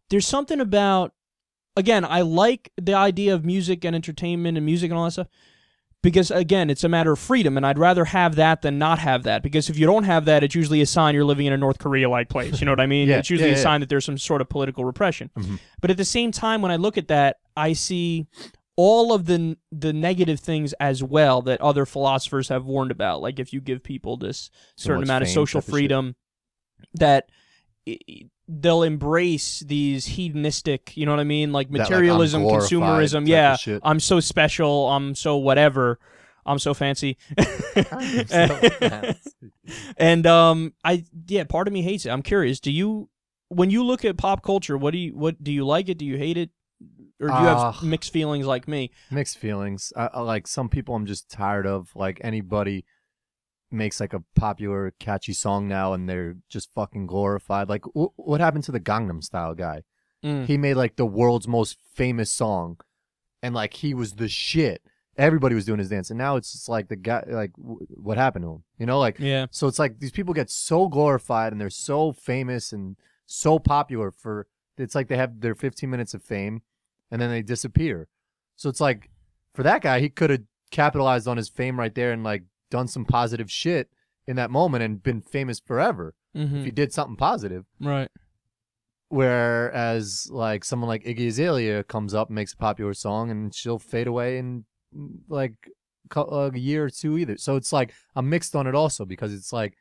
there's something about, again, I like the idea of music and entertainment and music and all that stuff because, again, it's a matter of freedom, and I'd rather have that than not have that because if you don't have that, it's usually a sign you're living in a North Korea-like place. You know what I mean? It's usually a sign that there's some sort of political repression. But at the same time, when I look at that, I see all of the negative things as well that other philosophers have warned about. Like if you give people this certain amount of social freedom, that they'll embrace these hedonistic, you know what I mean? Like materialism, consumerism. Yeah, I'm so special. I'm so whatever. I'm so fancy. I'm so fancy. And part of me hates it. I'm curious. When you look at pop culture, what do you like it? Do you hate it? Or do you have mixed feelings like me? Mixed feelings. I like some people I'm just tired of. Like anybody makes like a popular, catchy song now and they're just fucking glorified. Like what happened to the Gangnam Style guy? He made like the world's most famous song and like he was the shit. Everybody was doing his dance. And now it's just like the guy, like what happened to him? You know, like, so it's like these people get so glorified and they're so famous and so popular it's like they have their 15 minutes of fame and then they disappear. So it's like, for that guy, he could have capitalized on his fame right there and like done some positive shit in that moment and been famous forever if he did something positive. Right. Whereas like someone like Iggy Azalea comes up and makes a popular song and she'll fade away in like a year or two either. So it's like I'm mixed on it also because it's like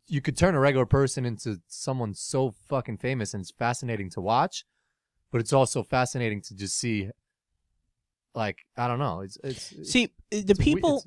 you could turn a regular person into someone so fucking famous and it's fascinating to watch. But it's also fascinating to just see, like, I don't know. The people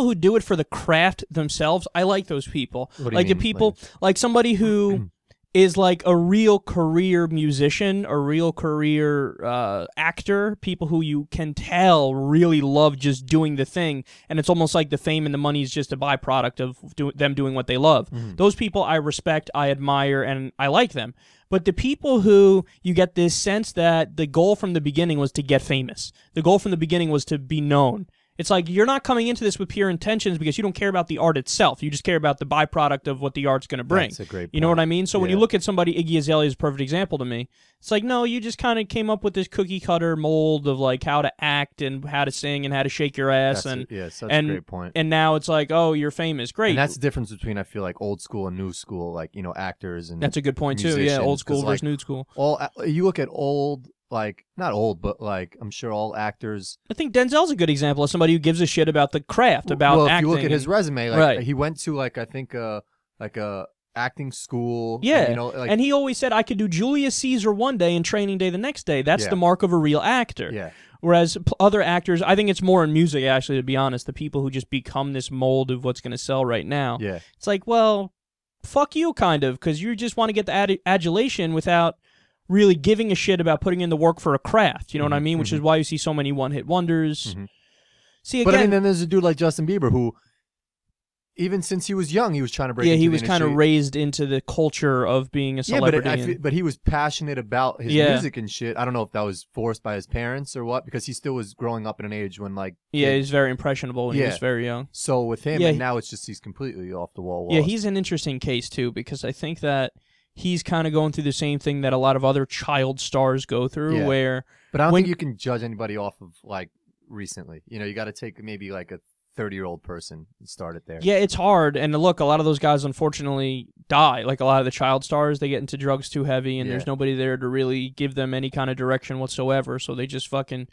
who do it for the craft themselves, I like those people. Like the people, like somebody who is like a real career musician, a real career actor, people who you can tell really love just doing the thing, and it's almost like the fame and the money is just a byproduct of them doing what they love. Those people I respect, I admire, and I like them. But the people who you get this sense that the goal from the beginning was to get famous. The goal from the beginning was to be known. It's like you're not coming into this with pure intentions because you don't care about the art itself. You just care about the byproduct of what the art's going to bring. That's a great point. You know what I mean? So when you look at somebody, Iggy Azalea is a perfect example to me. It's like, no, you just kind of came up with this cookie cutter mold of like how to act and how to sing and how to shake your ass. Such a great point. And now it's like, oh, you're famous. Great. And that's the difference between, I feel like, old school and new school, like, you know, actors and that's a good point too. Yeah, old school versus new school. You look at old, like, not old, but like, I'm sure all actors. I think Denzel's a good example of somebody who gives a shit about the craft, about acting. Well, if you look at his resume, like, he went to, like, I think, like a acting school. Yeah, and, you know, like, and he always said, I could do Julius Caesar one day and Training Day the next day. That's the mark of a real actor. Yeah. Whereas other actors, I think it's more in music, actually, to be honest, the people who just become this mold of what's going to sell right now. Yeah. It's like, well, fuck you, kind of, because you just want to get the adulation without really giving a shit about putting in the work for a craft, you know what I mean? Which is why you see so many one-hit wonders. See, again, but I mean, then there's a dude like Justin Bieber who, even since he was young, he was trying to break into the industry. Yeah, he was kind of raised into the culture of being a celebrity. Yeah, but he was passionate about his music and shit. I don't know if that was forced by his parents or what, because he still was growing up in an age when, like... Yeah, he was very impressionable when he was very young. So with him, and now it's just he's completely off the wall. Yeah, he's an interesting case, too, because I think that he's kind of going through the same thing that a lot of other child stars go through, where... But I don't think you can judge anybody off of, like, recently. You know, you got to take maybe, like, a 30-year-old person and start it there. Yeah, it's hard. And look, a lot of those guys, unfortunately, die. Like, a lot of the child stars, they get into drugs too heavy, and there's nobody there to really give them any kind of direction whatsoever, so they just fucking...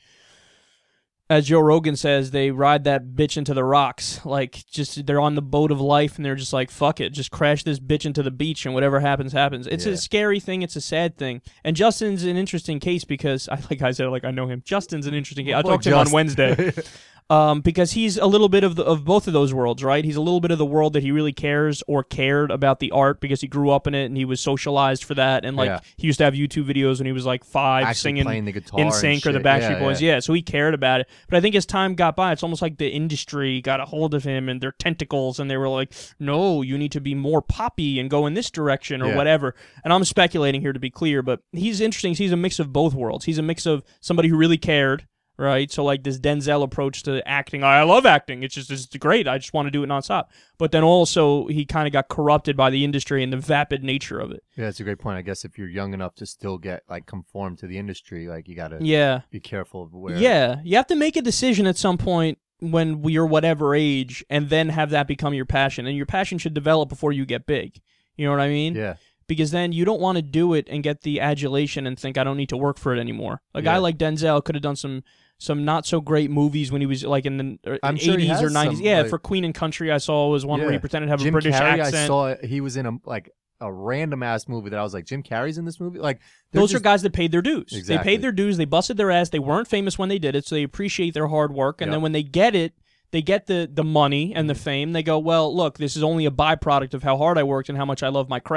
As Joe Rogan says, they ride that bitch into the rocks. Like, just, they're on the boat of life, and they're just like, fuck it, just crash this bitch into the beach, and whatever happens, happens. It's a scary thing. It's a sad thing. And Justin's an interesting case because, like I said, like, I know him. Justin's an interesting case. I talked to him on Wednesday. Because he's a little bit of both of those worlds, right? He's a little bit of the world that he really cares or cared about the art because he grew up in it and he was socialized for that. And like he used to have YouTube videos when he was like 5, actually singing playing the guitar in sync or the Backstreet Boys. Yeah, so he cared about it. But I think as time got by, it's almost like the industry got a hold of him and their tentacles, and they were like, "No, you need to be more poppy and go in this direction or whatever." And I'm speculating here to be clear, but he's interesting. He's a mix of both worlds. He's a mix of somebody who really cared right? So like this Denzel approach to acting, I love acting. It's great. I just want to do it nonstop. But then also he kind of got corrupted by the industry and the vapid nature of it. Yeah, that's a great point. I guess if you're young enough to still get like conform to the industry, like you got to be careful of where. Yeah, you have to make a decision at some point when you're whatever age, and then have that become your passion. And your passion should develop before you get big. You know what I mean? Yeah. Because then you don't want to do it and get the adulation and think I don't need to work for it anymore. A guy like Denzel could have done some not so great movies when he was like in the 80s or 90s. Yeah, for Queen and Country I saw was one where he pretended to have Jim a British Carrey, accent. I saw he was in a random ass movie that I was like, Jim Carrey's in this movie? Like those are guys that paid their dues. Exactly. They paid their dues, they busted their ass, they weren't famous when they did it, so they appreciate their hard work, and then when they get it, they get the money and the fame, they go, well, look, this is only a byproduct of how hard I worked and how much I love my craft.